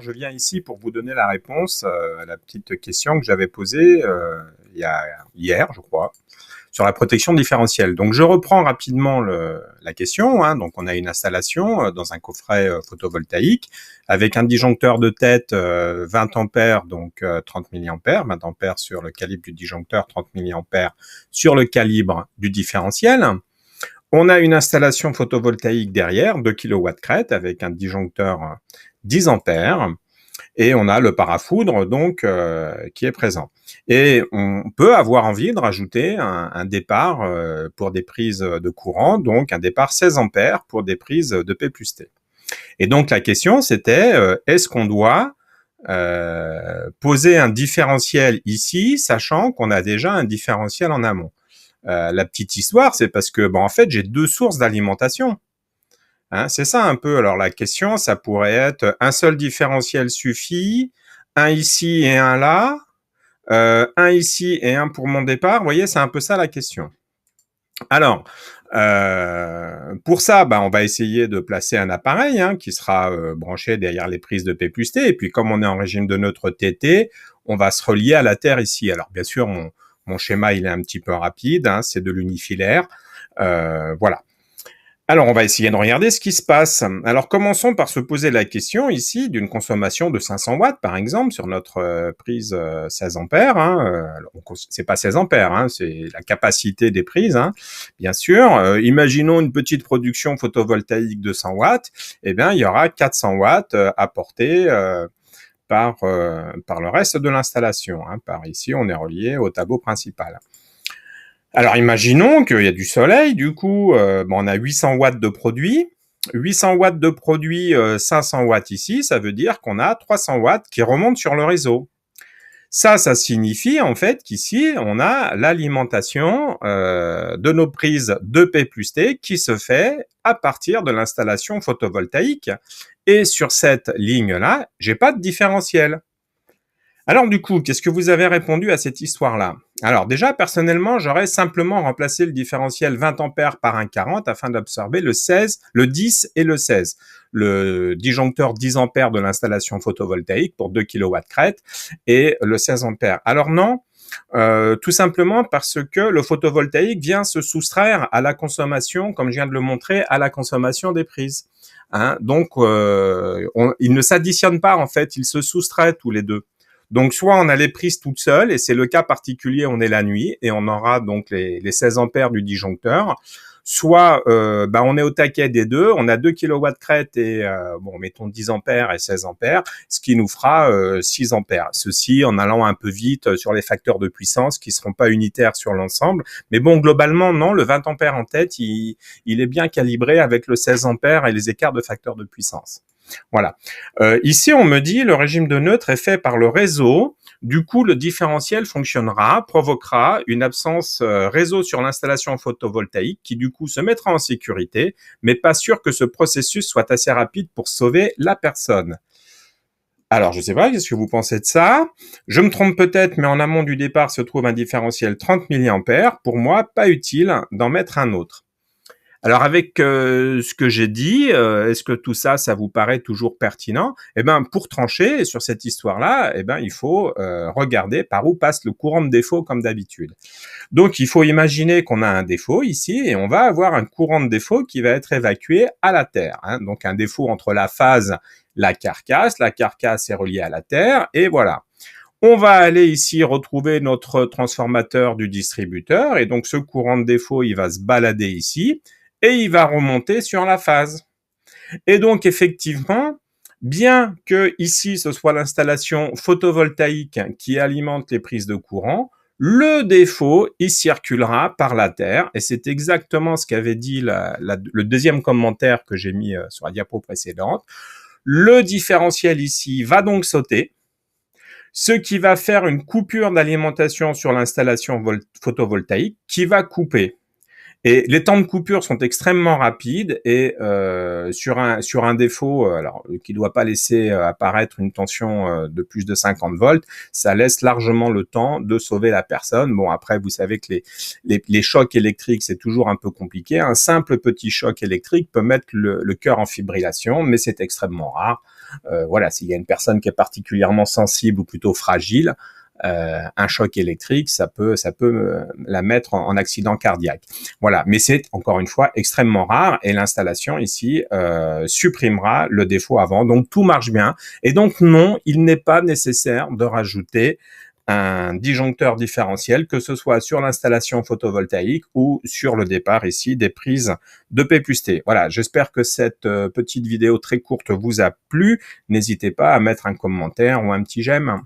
Je viens ici pour vous donner la réponse à la petite question que j'avais posée hier, je crois, sur la protection différentielle. Donc je reprends rapidement la question. Donc on a une installation dans un coffret photovoltaïque avec un disjoncteur de tête 20 ampères, donc 30 milliampères, 20 ampères sur le calibre du disjoncteur, 30 milliampères sur le calibre du différentiel. On a une installation photovoltaïque derrière, 2 kW crête, avec un disjoncteur 10 ampères, et on a le parafoudre donc qui est présent. Et on peut avoir envie de rajouter un départ pour des prises de courant, donc un départ 16 ampères pour des prises de P plus T. Et donc la question c'était, est-ce qu'on doit poser un différentiel ici, sachant qu'on a déjà un différentiel en amont? La petite histoire, c'est parce que en fait, j'ai deux sources d'alimentation. C'est ça un peu. Alors la question, ça pourrait être un seul différentiel suffit, un ici et un là, un ici et un pour mon départ. Vous voyez, c'est un peu ça la question. Alors, pour ça, on va essayer de placer un appareil qui sera branché derrière les prises de P plus T. Et puis, comme on est en régime de neutre TT, on va se relier à la Terre ici. Alors, bien sûr, mon schéma, il est un petit peu rapide. C'est de l'unifilaire. Voilà. Alors, on va essayer de regarder ce qui se passe. Alors, commençons par se poser la question ici d'une consommation de 500 watts, par exemple, sur notre prise 16 ampères. C'est pas 16 ampères, c'est la capacité des prises, bien sûr. Imaginons une petite production photovoltaïque de 100 watts. Eh bien, il y aura 400 watts apportés par le reste de l'installation. Par ici, on est relié au tableau principal. Alors, imaginons qu'il y a du soleil, du coup, on a 800 watts de produit. 800 watts de produit, 500 watts ici, ça veut dire qu'on a 300 watts qui remontent sur le réseau. Ça signifie en fait qu'ici, on a l'alimentation de nos prises de P plus T qui se fait à partir de l'installation photovoltaïque. Et sur cette ligne-là, j'ai pas de différentiel. Alors du coup, qu'est-ce que vous avez répondu à cette histoire-là? Alors déjà, personnellement, j'aurais simplement remplacé le différentiel 20 ampères par un 40 afin d'absorber le 16, le 10 et le 16. Le disjoncteur 10 ampères de l'installation photovoltaïque pour 2 kW crête et le 16 ampères. Alors non, tout simplement parce que le photovoltaïque vient se soustraire à la consommation, comme je viens de le montrer, à la consommation des prises. Donc, ils ne s'additionnent pas en fait, ils se soustraient tous les deux. Donc, soit on a les prises toutes seules, et c'est le cas particulier, on est la nuit, et on aura donc les 16 ampères du disjoncteur. Soit on est au taquet des deux, on a 2 kW crête et mettons 10 ampères et 16 ampères, ce qui nous fera 6 ampères. Ceci en allant un peu vite sur les facteurs de puissance qui seront pas unitaires sur l'ensemble. Mais bon, globalement, non, le 20 ampères en tête, il est bien calibré avec le 16 ampères et les écarts de facteurs de puissance. Voilà. Ici, on me dit le régime de neutre est fait par le réseau. Du coup, le différentiel fonctionnera, provoquera une absence réseau sur l'installation photovoltaïque qui, du coup, se mettra en sécurité, mais pas sûr que ce processus soit assez rapide pour sauver la personne. Alors, je sais pas, qu'est-ce que vous pensez de ça? Je me trompe peut-être, mais en amont du départ se trouve un différentiel 30 milliampères. Pour moi, pas utile d'en mettre un autre. Alors avec ce que j'ai dit, est-ce que tout ça, ça vous paraît toujours pertinent? Eh ben, pour trancher sur cette histoire-là, il faut regarder par où passe le courant de défaut comme d'habitude. Donc, il faut imaginer qu'on a un défaut ici et on va avoir un courant de défaut qui va être évacué à la Terre. Donc, un défaut entre la phase, la carcasse est reliée à la Terre et voilà. On va aller ici retrouver notre transformateur du distributeur et donc ce courant de défaut, il va se balader ici et il va remonter sur la phase. Et donc effectivement, bien que ici ce soit l'installation photovoltaïque qui alimente les prises de courant, le défaut, il circulera par la Terre, et c'est exactement ce qu'avait dit le deuxième commentaire que j'ai mis sur la diapo précédente. Le différentiel ici va donc sauter, ce qui va faire une coupure d'alimentation sur l'installation photovoltaïque qui va couper. Et les temps de coupure sont extrêmement rapides et sur un défaut, alors qui doit pas laisser apparaître une tension de plus de 50 volts, ça laisse largement le temps de sauver la personne. Bon, après, vous savez que les chocs électriques, c'est toujours un peu compliqué. Un simple petit choc électrique peut mettre le cœur en fibrillation, mais c'est extrêmement rare. Voilà, s'il y a une personne qui est particulièrement sensible ou plutôt fragile, un choc électrique, ça peut la mettre en accident cardiaque. Voilà, mais c'est encore une fois extrêmement rare et l'installation ici supprimera le défaut avant. Donc tout marche bien et donc non, il n'est pas nécessaire de rajouter un disjoncteur différentiel, que ce soit sur l'installation photovoltaïque ou sur le départ ici des prises de P plus T. Voilà, j'espère que cette petite vidéo très courte vous a plu. N'hésitez pas à mettre un commentaire ou un petit j'aime.